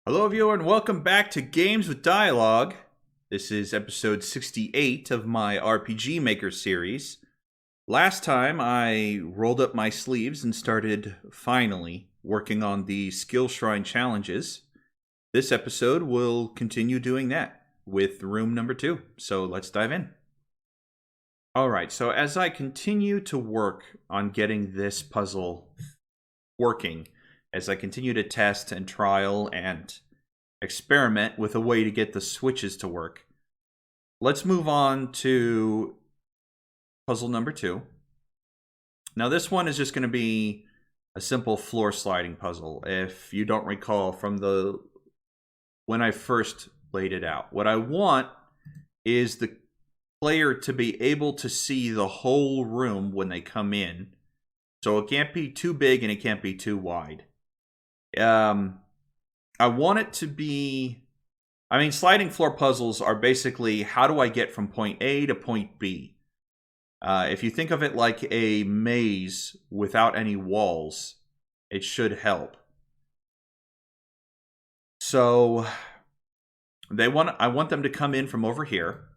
Hello, viewer, and welcome back to Games with Dialogue. This is episode 68 of my RPG Maker series. Last time, I rolled up my sleeves and started, finally, working on the Skill Shrine challenges. This episode will continue doing that with room number 2, so let's dive in. Alright, so as I continue to work on getting this puzzle working, as I continue to test and trial and experiment with a way to get the switches to work, let's move on to puzzle number 2. Now this one is just going to be a simple floor sliding puzzle. If you don't recall from when I first laid it out, what I want is the player to be able to see the whole room when they come in. So it can't be too big and it can't be too wide. I want it to be... sliding floor puzzles are basically, how do I get from point A to point B? If you think of it like a maze without any walls, it should help. So, I want them to come in from over here.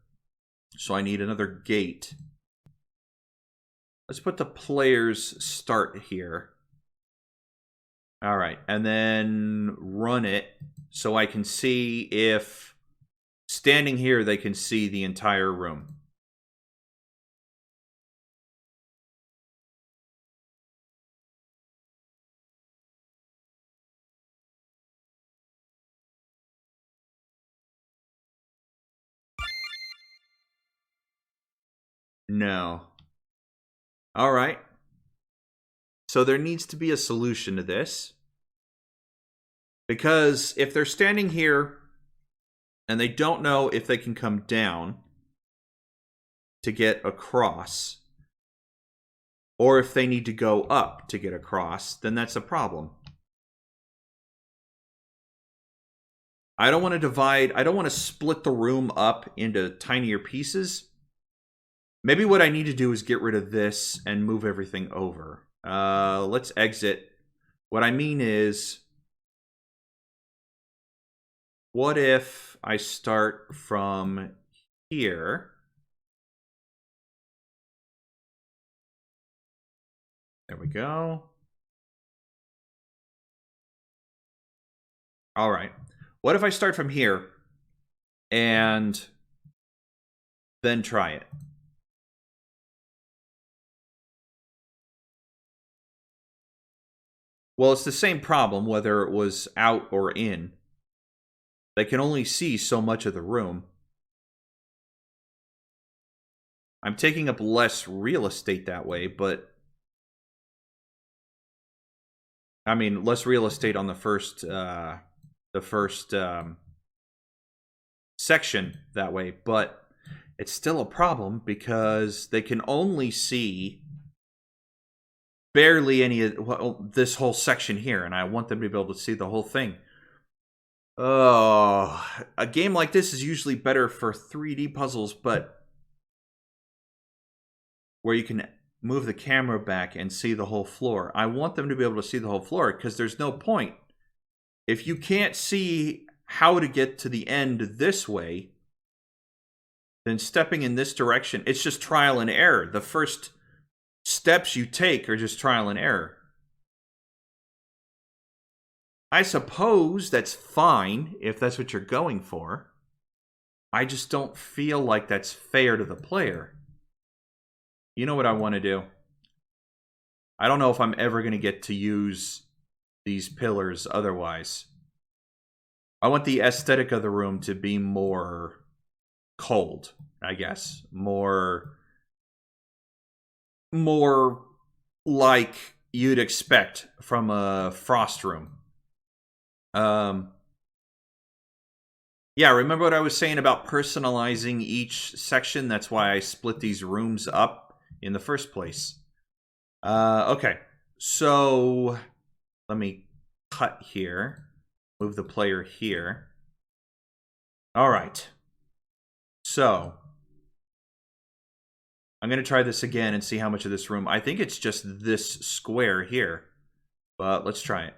So I need another gate. Let's put the player's start here. Alright, and then run it so I can see if, standing here, they can see the entire room. No. Alright. So there needs to be a solution to this. Because if they're standing here and they don't know if they can come down to get across, or if they need to go up to get across, then that's a problem. I don't want to split the room up into tinier pieces. Maybe what I need to do is get rid of this and move everything over. Let's exit. What I mean is, what if I start from here? There we go. All right. What if I start from here and then try it? Well, it's the same problem whether it was out or in. They can only see so much of the room. I'm taking up less real estate that way, but... less real estate on the first section that way, but it's still a problem because they can only see barely any of this whole section here, and I want them to be able to see the whole thing. Oh, a game like this is usually better for 3D puzzles, but where you can move the camera back and see the whole floor. I want them to be able to see the whole floor because there's no point. If you can't see how to get to the end this way, then stepping in this direction, it's just trial and error. The first steps you take are just trial and error. I suppose that's fine if that's what you're going for. I just don't feel like that's fair to the player. You know what I want to do? I don't know if I'm ever going to get to use these pillars otherwise. I want the aesthetic of the room to be more cold, I guess. More like you'd expect from a frost room. Yeah, remember what I was saying about personalizing each section? That's why I split these rooms up in the first place. Okay, so let me cut here. Move the player here. All right. So I'm going to try this again and see how much of this room. I think it's just this square here, but let's try it.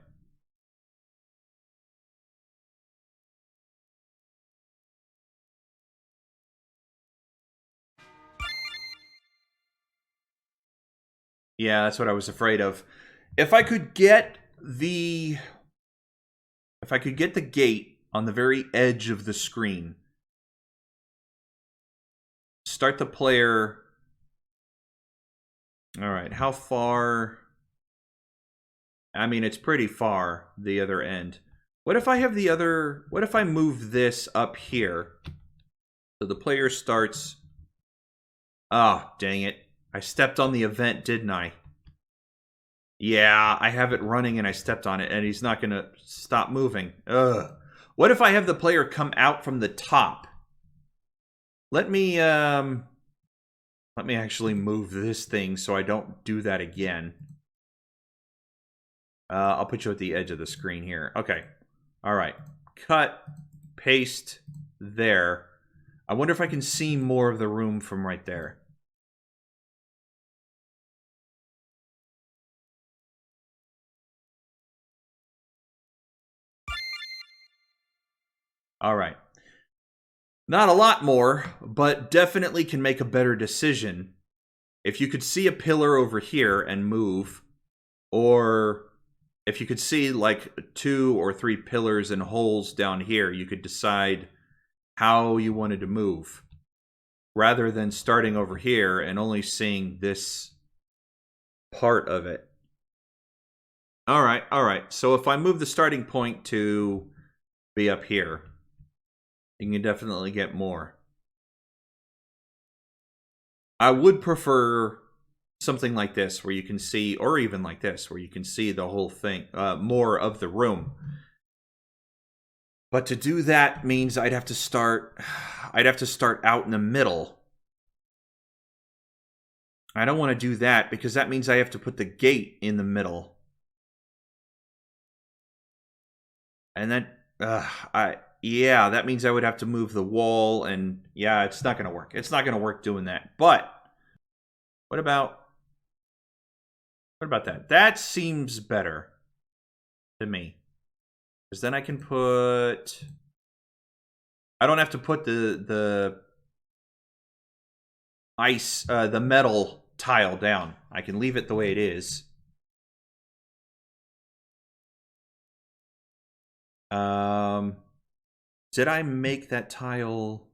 Yeah, that's what I was afraid of. If I could get the gate on the very edge of the screen, start the player. All right, how far? I mean, it's pretty far, the other end. What if I have the other... What if I move this up here? So the player starts... Oh, dang it. I stepped on the event, didn't I? Yeah, I have it running and I stepped on it, and he's not going to stop moving. Ugh. What if I have the player come out from the top? Let me actually move this thing so I don't do that again. I'll put you at the edge of the screen here. Okay. All right. Cut. Paste. There. I wonder if I can see more of the room from right there. All right. Not a lot more, but definitely can make a better decision. If you could see a pillar over here and move, or if you could see like 2 or 3 pillars and holes down here, you could decide how you wanted to move, rather than starting over here and only seeing this part of it. All right. So if I move the starting point to be up here, you can definitely get more. I would prefer something like this where you can see, or even like this where you can see the whole thing, more of the room. But to do that means I'd have to start out in the middle. I don't want to do that because that means I have to put the gate in the middle. And then yeah, that means I would have to move the wall, and yeah, it's not going to work. It's not going to work doing that. But what about that? That seems better to me. Because then I can put... I don't have to put the ice, the metal tile down. I can leave it the way it is. Did I make that tile?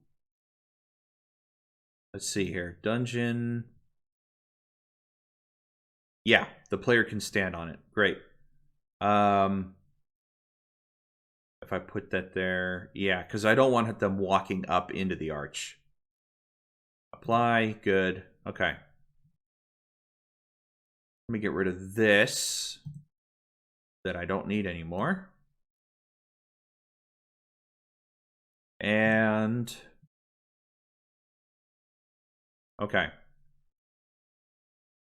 Let's see here. Dungeon. Yeah, the player can stand on it. Great. If I put that there, yeah, because I don't want them walking up into the arch. Apply, good. Okay. Let me get rid of this that I don't need anymore. And okay.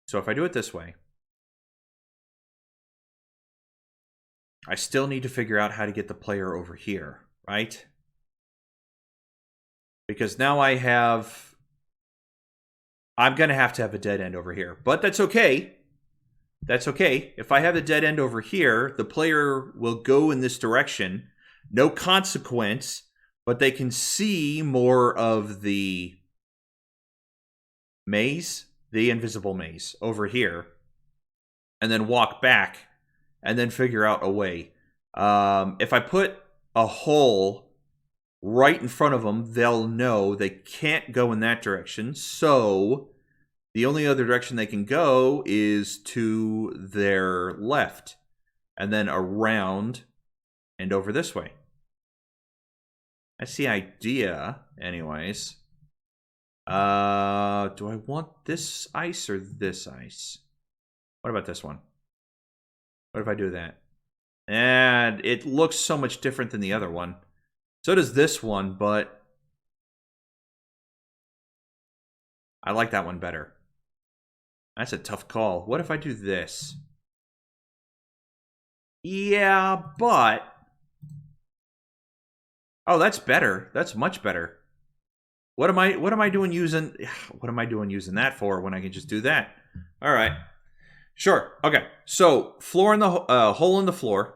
So if I do it this way, I still need to figure out how to get the player over here, right? Because now I'm going to have a dead end over here. But that's okay. That's okay. If I have a dead end over here, the player will go in this direction. No consequence, but they can see more of the maze, the invisible maze, over here. And then walk back and then figure out a way. If I put a hole right in front of them, they'll know they can't go in that direction. So the only other direction they can go is to their left, and then around and over this way. That's the idea, anyways. Do I want this ice or this ice? What about this one? What if I do that? And it looks so much different than the other one. So does this one, but I like that one better. That's a tough call. What if I do this? Yeah, but... Oh, that's better. That's much better. What am I doing using that for when I can just do that? All right. Sure. Okay. So, floor in the hole in the floor.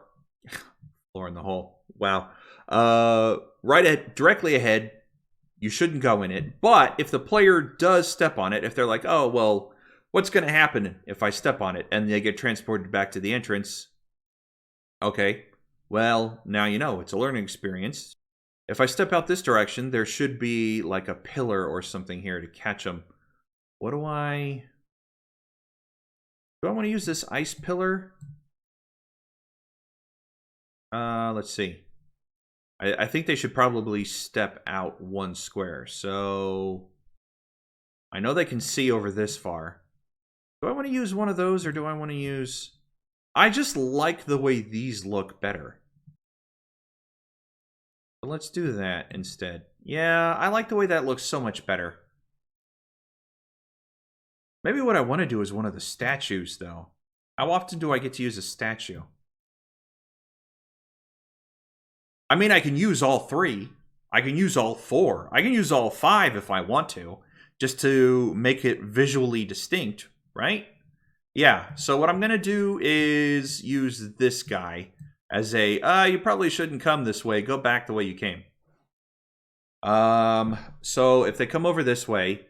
Floor in the hole. Wow. Directly ahead. You shouldn't go in it. But if the player does step on it, if they're like, oh, well, What's going to happen if I step on it and they get transported back to the entrance? Okay, well, now you know. It's a learning experience. If I step out this direction, there should be like a pillar or something here to catch them. What do I... Do I want to use this ice pillar? Let's see. I think they should probably step out one square. So I know they can see over this far. Do I want to use one of those, or do I want to use... I just like the way these look better. So let's do that instead. Yeah, I like the way that looks so much better. Maybe what I want to do is one of the statues, though. How often do I get to use a statue? I mean, I can use all 3. I can use all 4. I can use all 5 if I want to, just to make it visually distinct, right? Yeah, so what I'm going to do is use this guy as a, you probably shouldn't come this way. Go back the way you came. So if they come over this way,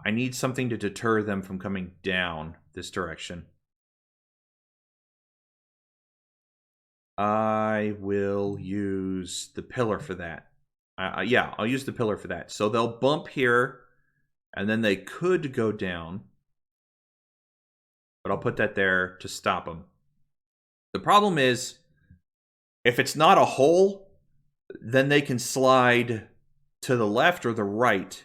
I need something to deter them from coming down this direction. I will use the pillar for that. Yeah, I'll use the pillar for that. So they'll bump here, and then they could go down. But I'll put that there to stop them. The problem is, if it's not a hole, then they can slide to the left or the right.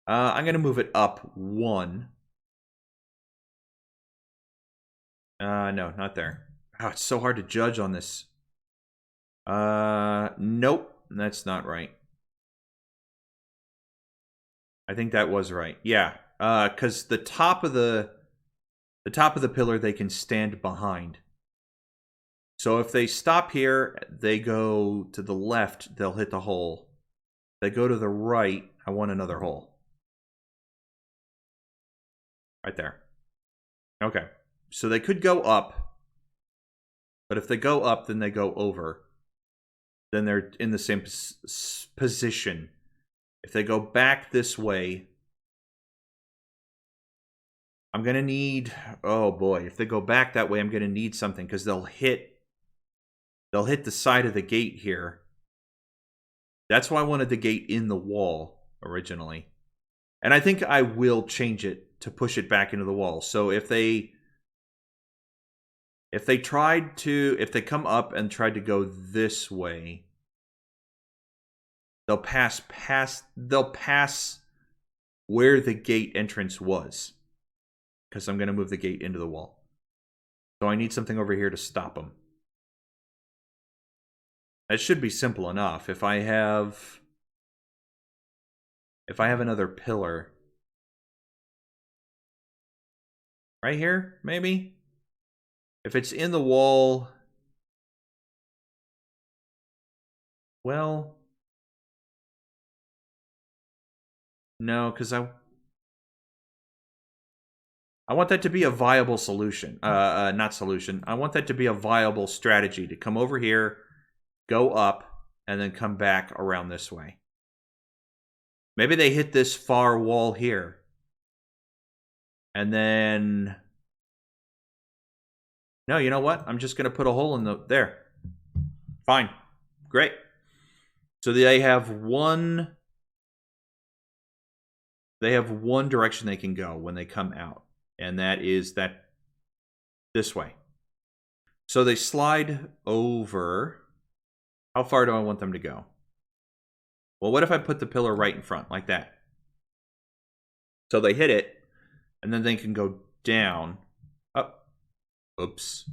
I'm going to move it up 1. No, not there. Oh, it's so hard to judge on this. Nope, that's not right. I think that was right. Yeah, because the top of the pillar they can stand behind. So if they stop here, they go to the left, they'll hit the hole. They go to the right, I want another hole. Right there. Okay. So they could go up. But if they go up, then they go over. Then they're in the same position. If they go back this way, I'm going to need... Oh boy, if they go back that way, I'm going to need something, because they'll hit the side of the gate here. That's why I wanted the gate in the wall originally. And I think I will change it to push it back into the wall. So if they come up and tried to go this way, they'll pass where the gate entrance was, because I'm going to move the gate into the wall. So I need something over here to stop them. That should be simple enough. If I have another pillar right here, maybe? If it's in the wall, well, no, because I want that to be a viable solution. Not solution. I want that to be a viable strategy, to come over here, go up, and then come back around this way. Maybe they hit this far wall here. And then... No, you know what? I'm just going to put a hole in there. Fine. Great. So they have one... They have one direction they can go when they come out. And that is this way. So they slide over. How far do I want them to go? Well, what if I put the pillar right in front, like that? So they hit it, and then they can go down. Oh, oops.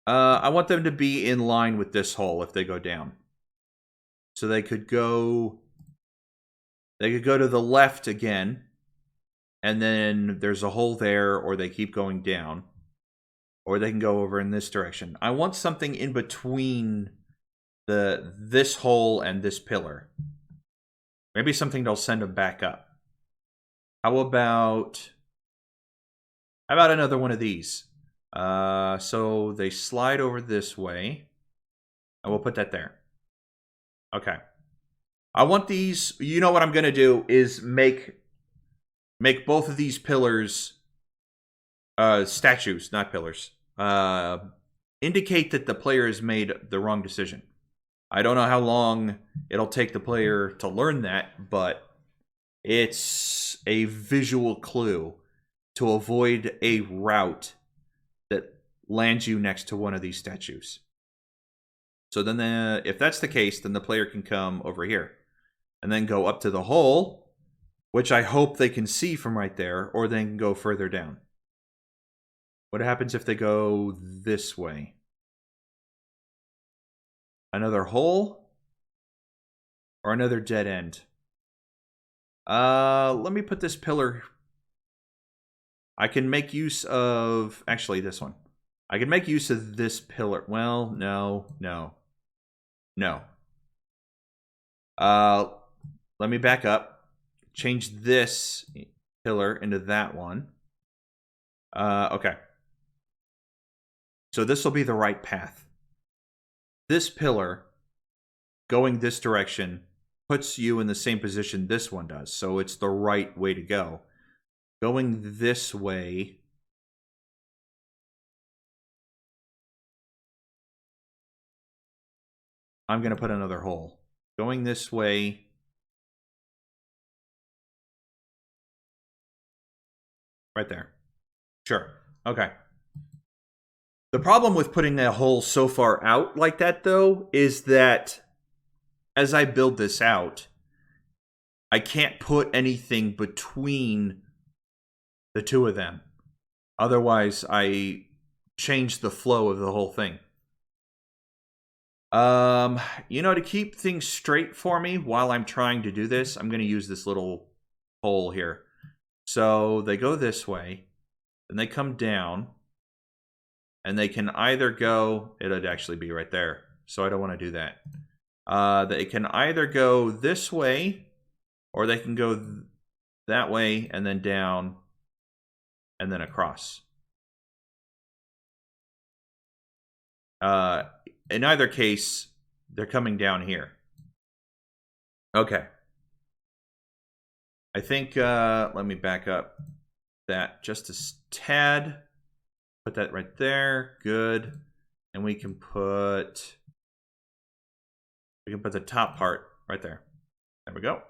I want them to be in line with this hole if they go down. So they could go... They could go to the left again, and then there's a hole there, or they keep going down. Or they can go over in this direction. I want something in between this hole and this pillar. Maybe something that'll send them back up. How about another one of these? So they slide over this way. And we'll put that there. Okay. I want these. You know what I'm going to do is make both of these pillars statues, not pillars. Indicate that the player has made the wrong decision. I don't know how long it'll take the player to learn that, but it's a visual clue to avoid a route that lands you next to one of these statues. So then, if that's the case, then the player can come over here and then go up to the hole, which I hope they can see from right there, or they can go further down. What happens if they go this way? Another hole? Or another dead end? Let me put this pillar. I can make use of... Actually, this one. I can make use of this pillar. Well, no. Let me back up. Change this pillar into that one. Okay. So this will be the right path. This pillar going this direction puts you in the same position this one does. So it's the right way to go. Going this way... I'm going to put another hole. Going this way... Right there. Sure. Okay. The problem with putting that hole so far out like that, though, is that as I build this out, I can't put anything between the two of them. Otherwise, I change the flow of the whole thing. You know, to keep things straight for me while I'm trying to do this, I'm going to use this little hole here. So they go this way, and they come down, and they can either go... It'd actually be right there, so I don't want to do that. They can either go this way, or they can go that way, and then down, and then across. In either case, they're coming down here. Okay. I think, let me back up that just a tad. Put that right there. Good. And we can put the top part right there. There we go.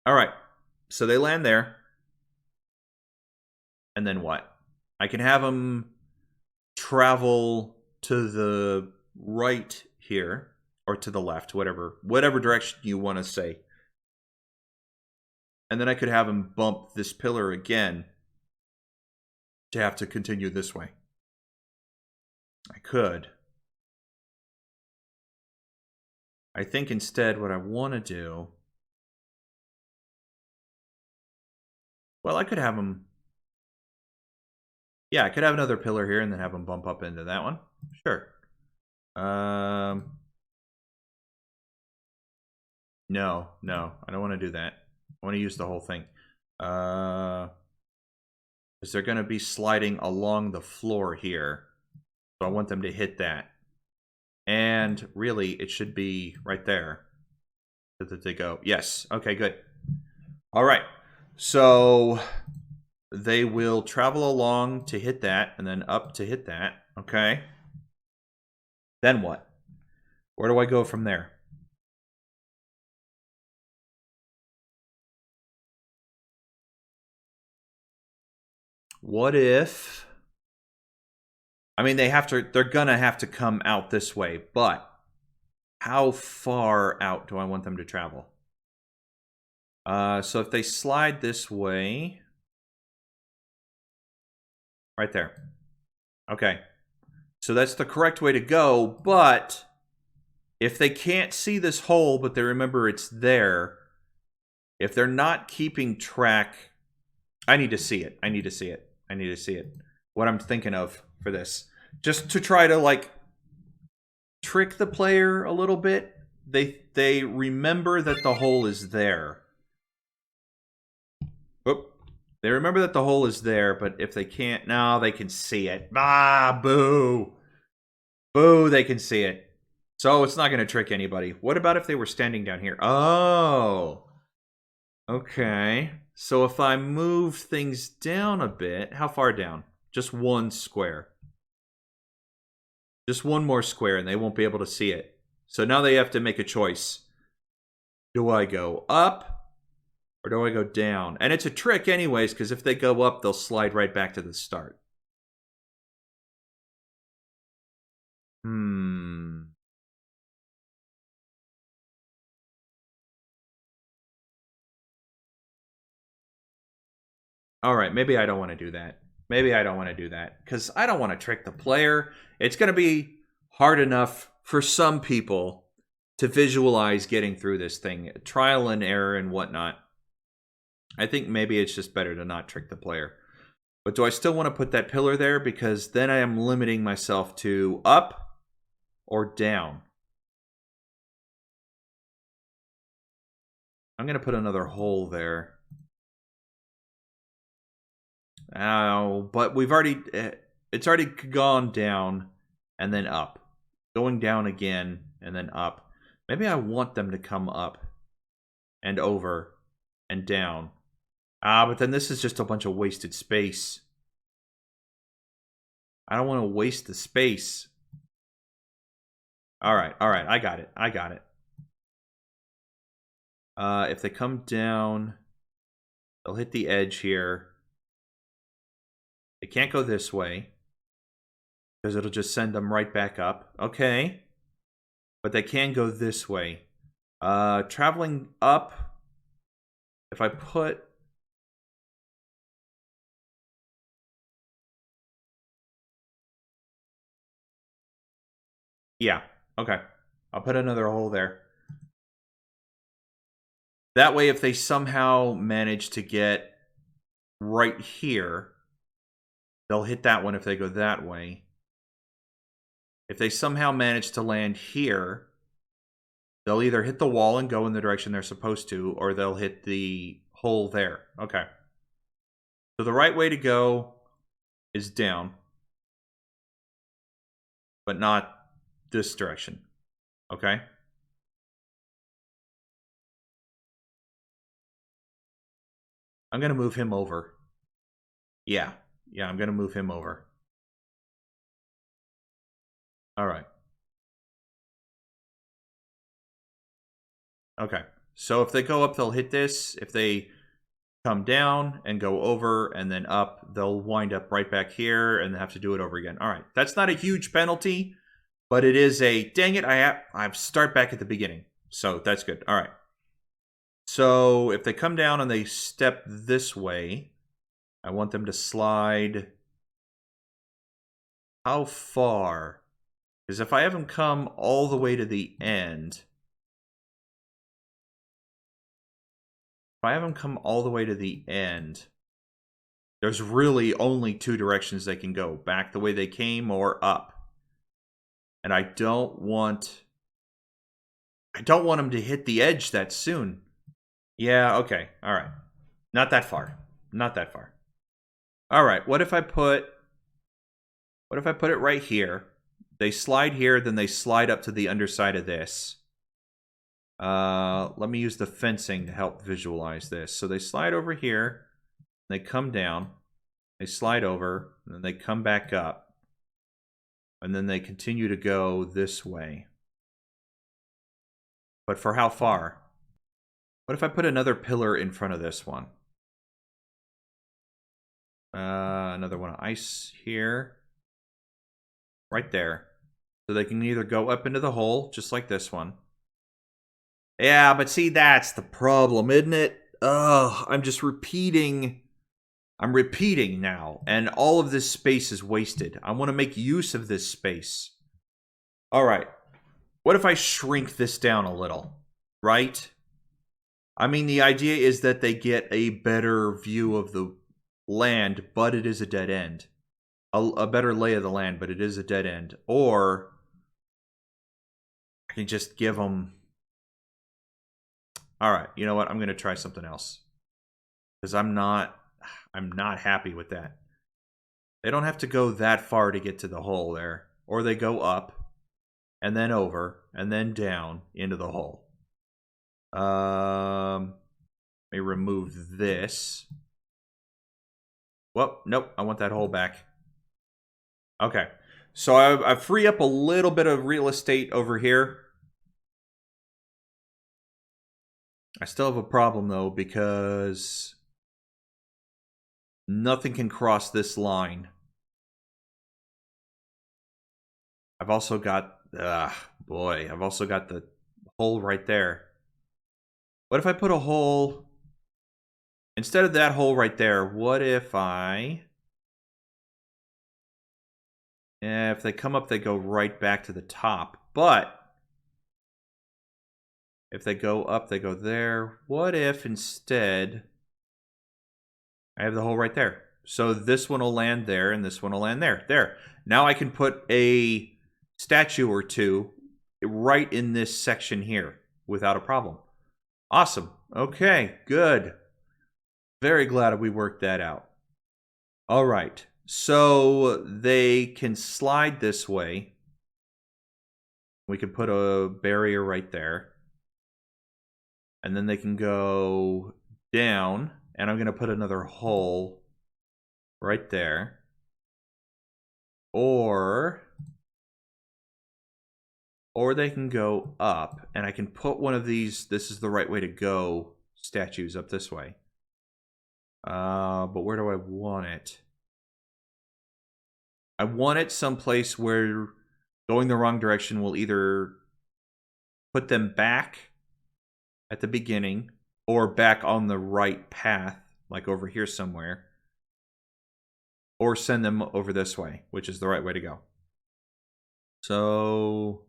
All right. So they land there. And then what? I can have them travel to the right here, or to the left, whatever direction you want to say. And then I could have them bump this pillar again to have to continue this way. I could. I think instead what I want to do... Well, I could have them... Yeah, I could have another pillar here and then have them bump up into that one. Sure. No, I don't want to do that. I want to use the whole thing. Because they're going to be sliding along the floor here. So I want them to hit that. And really, it should be right there that they go. Yes. Okay, good. All right. So they will travel along to hit that, and then up to hit that. Okay. Then what? Where do I go from there? What if... I mean, they're gonna have to come out this way, but how far out do I want them to travel? So if they slide this way... Right there. Okay. So that's the correct way to go, but if they can't see this hole, but they remember it's there, if they're not keeping track... I need to see it. What I'm thinking of for this. Just to try to, like, trick the player a little bit. They remember that the hole is there. Oop. They remember that the hole is there, but if they can't... No, they can see it. Ah, boo! Boo, they can see it. So it's not going to trick anybody. What about if they were standing down here? Oh. Okay. So if I move things down a bit, how far down? Just one square. Just one more square and they won't be able to see it. So now they have to make a choice. Do I go up or do I go down? And it's a trick anyways, because if they go up, they'll slide right back to the start. All right, maybe I don't want to do that. Maybe I don't want to do that because I don't want to trick the player. It's going to be hard enough for some people to visualize getting through this thing, trial and error and whatnot. I think maybe it's just better to not trick the player. But do I still want to put that pillar there? Because then I am limiting myself to up or down. I'm going to put another hole there. Oh, but we've already, it's already gone down and then up. Going down again and then up. Maybe I want them to come up and over and down. But then this is just a bunch of wasted space. I don't want to waste the space. All right, I got it. If they come down, they'll hit the edge here. They can't go this way because it'll just send them right back up. Okay. But they can go this way. Traveling up, if I put... Yeah, okay. I'll put another hole there. That way, if they somehow manage to get right here, they'll hit that one if they go that way. If they somehow manage to land here, they'll either hit the wall and go in the direction they're supposed to, or they'll hit the hole there. Okay. So the right way to go is down, but not this direction. Okay? I'm going to move him over. Yeah, I'm going to move him over. All right. Okay. So if they go up, they'll hit this. If they come down and go over and then up, they'll wind up right back here and have to do it over again. All right. That's not a huge penalty, but it is a, dang it, I have to start back at the beginning. So that's good. All right. So if they come down and they step this way, I want them to slide. How far? Because if I have them come all the way to the end, there's really only two directions they can go. Back the way they came or up. And I don't want them to hit the edge that soon. Yeah, okay. All right. Not that far. All right. What if I put it right here? They slide here, then they slide up to the underside of this. Let me use the fencing to help visualize this. So they slide over here, they come down, they slide over, and then they come back up. And then they continue to go this way. But for how far? What if I put another pillar in front of this one? Another one of ice here. Right there. So they can either go up into the hole, just like this one. Yeah, but see, that's the problem, isn't it? Ugh, I'm just repeating. I'm repeating now, and all of this space is wasted. I want to make use of this space. All right. What if I shrink this down a little, right? I mean, the idea is that they get a better view of the land, but it is a dead end. A better lay of the land, but it is a dead end. Or I can just give them... All right, you know what? I'm going to try something else. Because I'm not happy with that. They don't have to go that far to get to the hole there. Or they go up. and then over, and then down into the hole. Let me remove this. Well, nope, I want that hole back. Okay, so I free up a little bit of real estate over here. I still have a problem, though, because nothing can cross this line. I've also got, I've also got the hole right there. What if I put a hole, instead of that hole right there, what if if they come up, they go right back to the top. But if they go up, they go there. What if instead I have the hole right there? So this one will land there, and this one will land there. There. Now I can put a statue or two right in this section here without a problem. Awesome. Okay, good. Very glad we worked that out. All right. So they can slide this way. We can put a barrier right there. And then they can go down. And I'm going to put another hole right there. Or they can go up. And I can put one of these, this is the right way to go, statues up this way. But where do I want it? I want it someplace where going the wrong direction will either put them back at the beginning or back on the right path, like over here somewhere, or send them over this way, which is the right way to go. So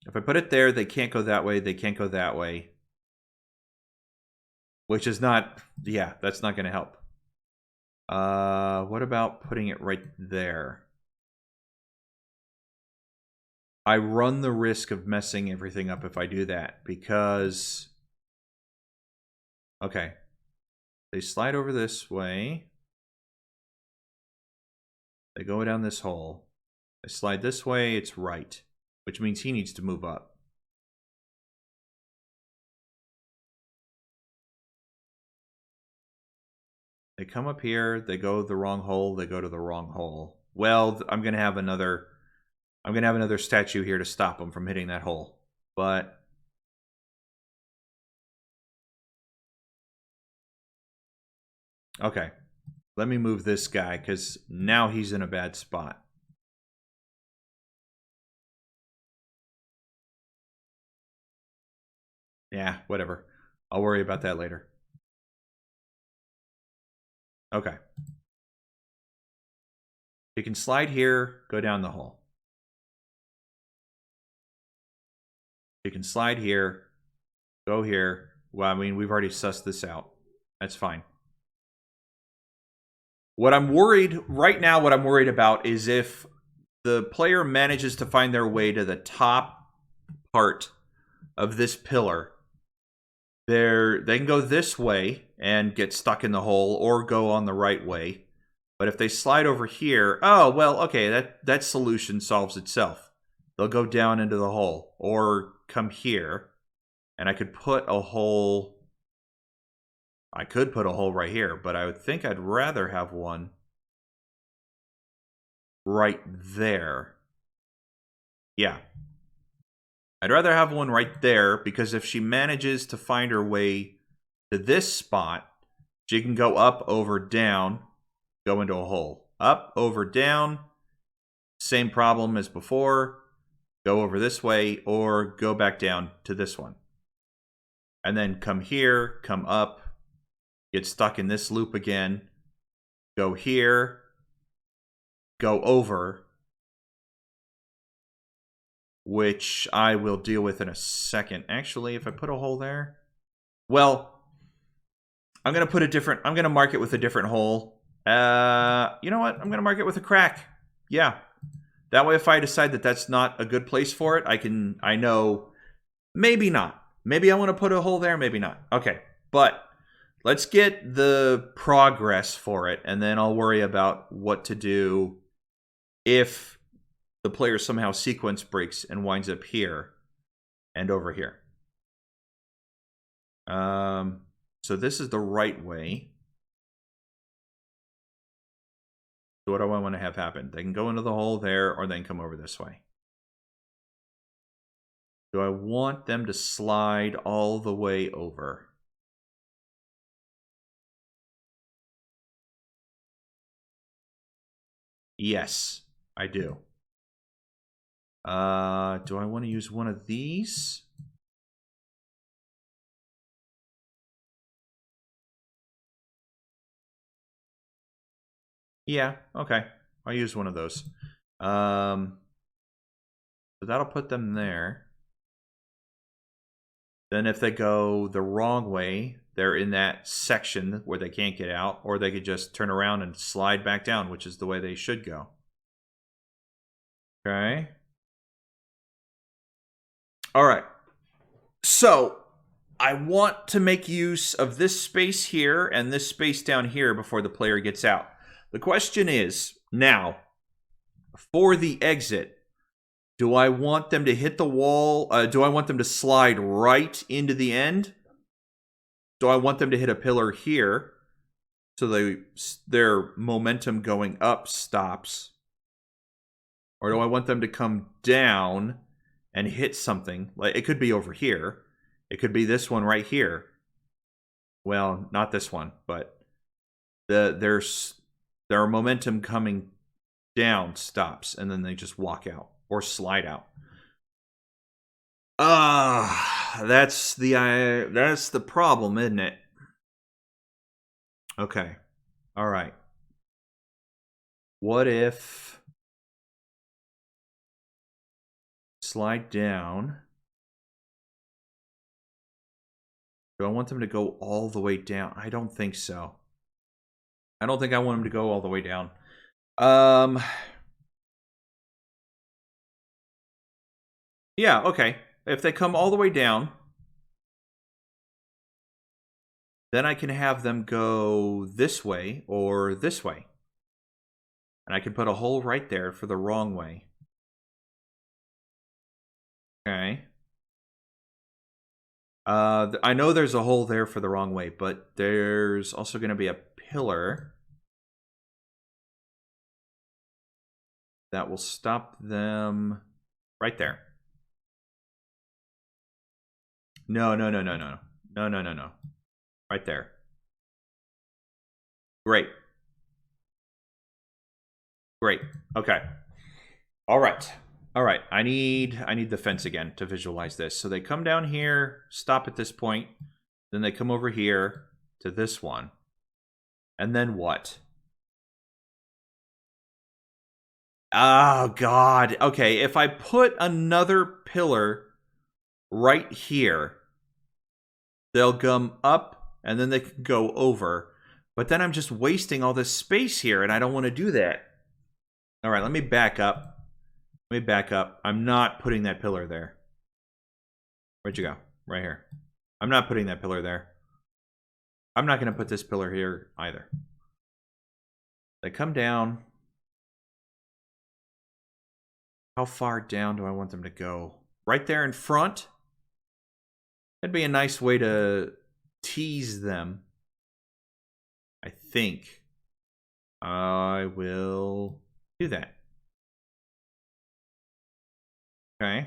if I put it there, they can't go that way, they can't go that way, which is not, yeah, that's not going to help. What about putting it right there? I run the risk of messing everything up if I do that, because... Okay. They slide over this way. They go down this hole. They slide this way, it's right, which means he needs to move up. They come up here, they go the wrong hole, they go to the wrong hole. Well, I'm gonna have another statue here to stop them from hitting that hole. But okay. Let me move this guy, because now he's in a bad spot. Yeah, whatever. I'll worry about that later. Okay. You can slide here, go down the hole. You can slide here, go here. Well, I mean, we've already sussed this out. That's fine. What I'm worried right now, what I'm worried about is if the player manages to find their way to the top part of this pillar, they can go this way and get stuck in the hole, or go on the right way. But if they slide over here, oh, well, okay, that solution solves itself. They'll go down into the hole, or come here, and I could put a hole... I could put a hole right here, but I would think I'd rather have one right there. Yeah. I'd rather have one right there, because if she manages to find her way to this spot, she can go up, over, down, go into a hole. Up, over, down, same problem as before. Go over this way, or go back down to this one. And then come here, come up, get stuck in this loop again, go here, go over, which I will deal with in a second. Actually, if I put a hole there, well, I'm going to mark it with a different hole. You know what? I'm going to mark it with a crack. Yeah. That way, if I decide that that's not a good place for it, I know, maybe not. Maybe I want to put a hole there, maybe not. Okay, but let's get the progress for it, and then I'll worry about what to do if the player somehow sequence breaks and winds up here and over here. So this is the right way. So what do I want to have happen? They can go into the hole there, or they can come over this way. Do I want them to slide all the way over? Yes, I do. Do I want to use one of these? Yeah, okay. I'll use one of those. So that'll put them there. Then if they go the wrong way, they're in that section where they can't get out, or they could just turn around and slide back down, which is the way they should go. Okay. All right. So I want to make use of this space here and this space down here before the player gets out. The question is, now, for the exit, do I want them to hit the wall? Do I want them to slide right into the end? Do I want them to hit a pillar here so their momentum going up stops? Or do I want them to come down and hit something? Like, it could be over here. It could be this one right here. Well, not this one, but their momentum coming down stops, and then they just walk out or slide out. That's the problem, isn't it? Okay. All right. What if slide down? Do I want them to go all the way down? I don't think so. I don't think I want them to go all the way down. Yeah, okay. If they come all the way down, then I can have them go this way or this way. And I can put a hole right there for the wrong way. Okay. I know there's a hole there for the wrong way, but there's also going to be a pillar that will stop them right there. No. Right there. Great. Okay. All right. I need the fence again to visualize this. So they come down here, stop at this point, then they come over here to this one. And then what? Oh, God. Okay, if I put another pillar right here, they'll come up, and then they can go over. But then I'm just wasting all this space here, and I don't want to do that. All right, let me back up. I'm not putting that pillar there. Where'd you go? Right here. I'm not putting that pillar there. I'm not going to put this pillar here either. They come down. How far down do I want them to go? Right there in front? That'd be a nice way to tease them. I think. I will do that. Okay.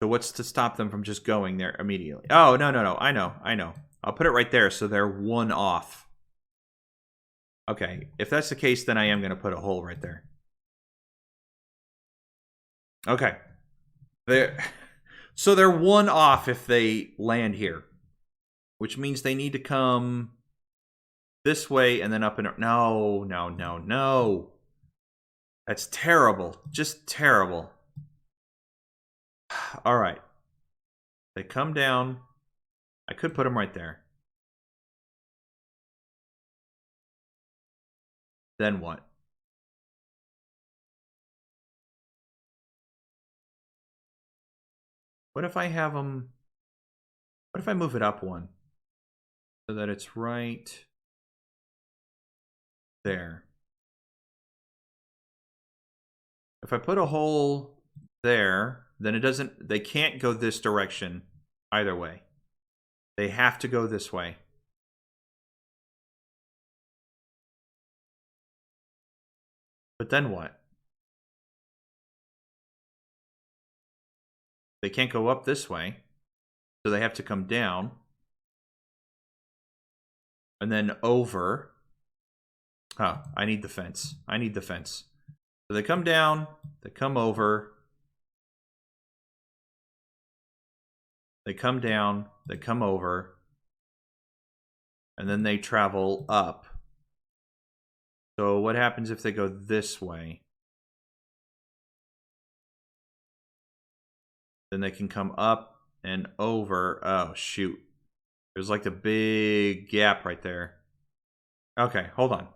So what's to stop them from just going there immediately? Oh, no. I know. I'll put it right there so they're one off. Okay. If that's the case, then I am going to put a hole right there. Okay. So they're one off if they land here, which means they need to come this way and then up and up. No. That's terrible. Just terrible. All right. They come down. I could put them right there. Then what? What if I have them... What if I move it up one? So that it's right there. if I put a hole there, then it doesn't, they can't go this direction either way. They have to go this way. But then what? They can't go up this way, so they have to come down. And then over. Oh, I need the fence. I need the fence. So they come down, they come over. They come down, they come over. And then they travel up. So what happens if they go this way? Then they can come up and over. Oh, shoot. There's like a big gap right there. Okay, hold on.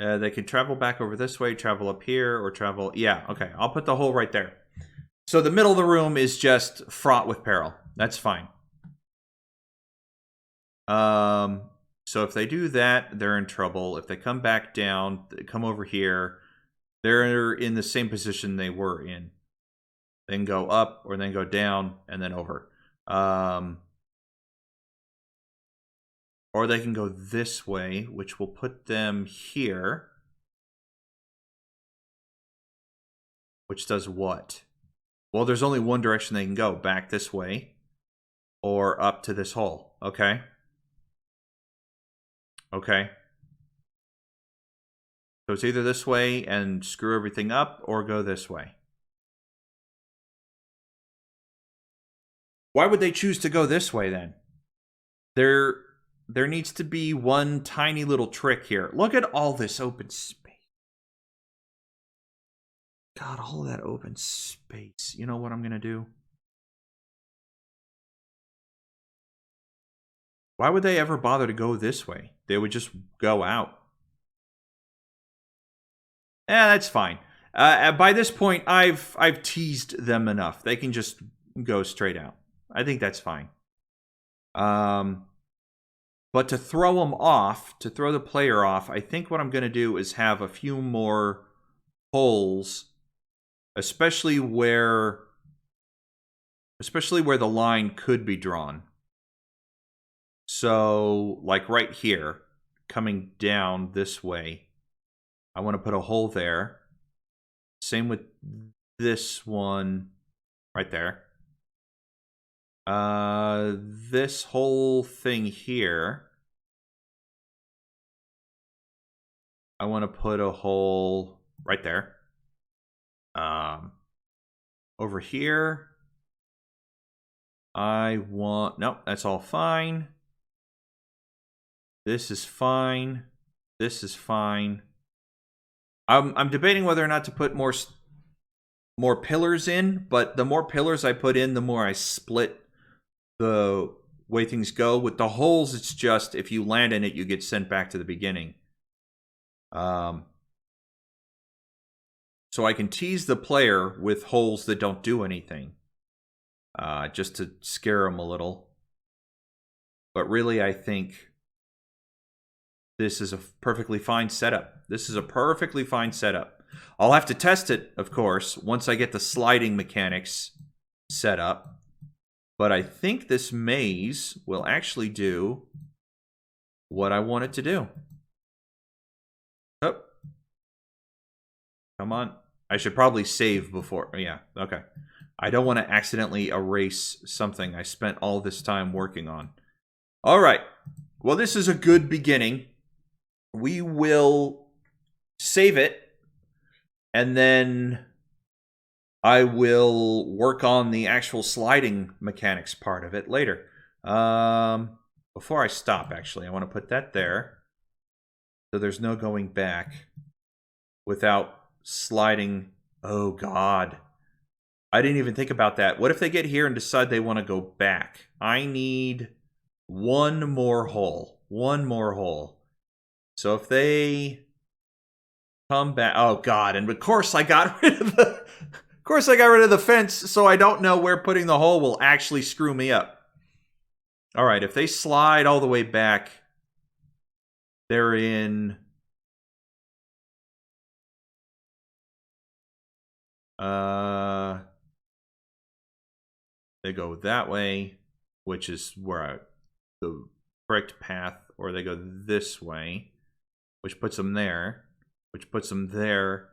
They can travel back over this way, travel up here, or travel... Yeah, okay. I'll put the hole right there. So the middle of the room is just fraught with peril. That's fine. So if they do that, they're in trouble. If they come back down, they come over here, they're in the same position they were in. Then go up, or then go down, and then over. Or they can go this way, which will put them here. Which does what? Well, there's only one direction they can go. Back this way. Or up to this hole. Okay. Okay. So it's either this way and screw everything up, or go this way. Why would they choose to go this way then? There needs to be one tiny little trick here. Look at all this open space. God, all of that open space. You know what I'm going to do? Why would they ever bother to go this way? They would just go out. That's fine. By this point, I've teased them enough. They can just go straight out. I think that's fine. But to throw them off, to throw the player off, I think what I'm going to do is have a few more holes, especially where the line could be drawn. So, like right here, coming down this way, I want to put a hole there. Same with this one right there. This whole thing here, I want to put a hole right there. Over here, I want... Nope, that's all fine. This is fine. This is fine. I'm debating whether or not to put more pillars in, but the more pillars I put in, the more I split the way things go. With the holes, it's just if you land in it, you get sent back to the beginning. So I can tease the player with holes that don't do anything, just to scare them a little. But really, I think this is a perfectly fine setup. This is a perfectly fine setup. I'll have to test it, of course, once I get the sliding mechanics set up. But I think this maze will actually do what I want it to do. Oh. Come on. I should probably save before. Yeah, okay. I don't want to accidentally erase something I spent all this time working on. All right. Well, this is a good beginning. We will save it, and then I will work on the actual sliding mechanics part of it later. Before I stop, actually, I want to put that there, so there's no going back without sliding. Oh, God. I didn't even think about that. What if they get here and decide they want to go back? I need one more hole. One more hole. So if they come back... Oh, God. And of course I got rid of the... Of course I got rid of the fence, so I don't know where putting the hole will actually screw me up. All right, if they slide all the way back, they're in... They go that way, which is where the correct path, or they go this way, which puts them there, which puts them there.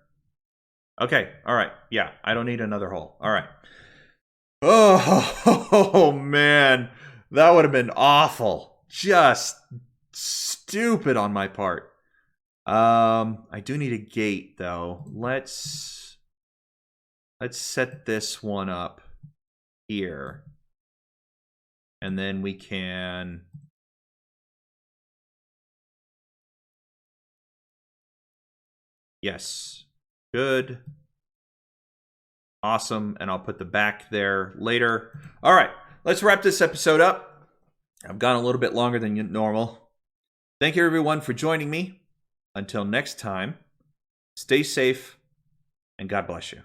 Okay, all right. Yeah, I don't need another hole. All right. Oh, man. That would have been awful. Just stupid on my part. I do need a gate though. Let's set this one up here. And then we can yes. Good. Awesome. And I'll put the back there later. All right. Let's wrap this episode up. I've gone a little bit longer than normal. Thank you, everyone, for joining me. Until next time, stay safe and God bless you.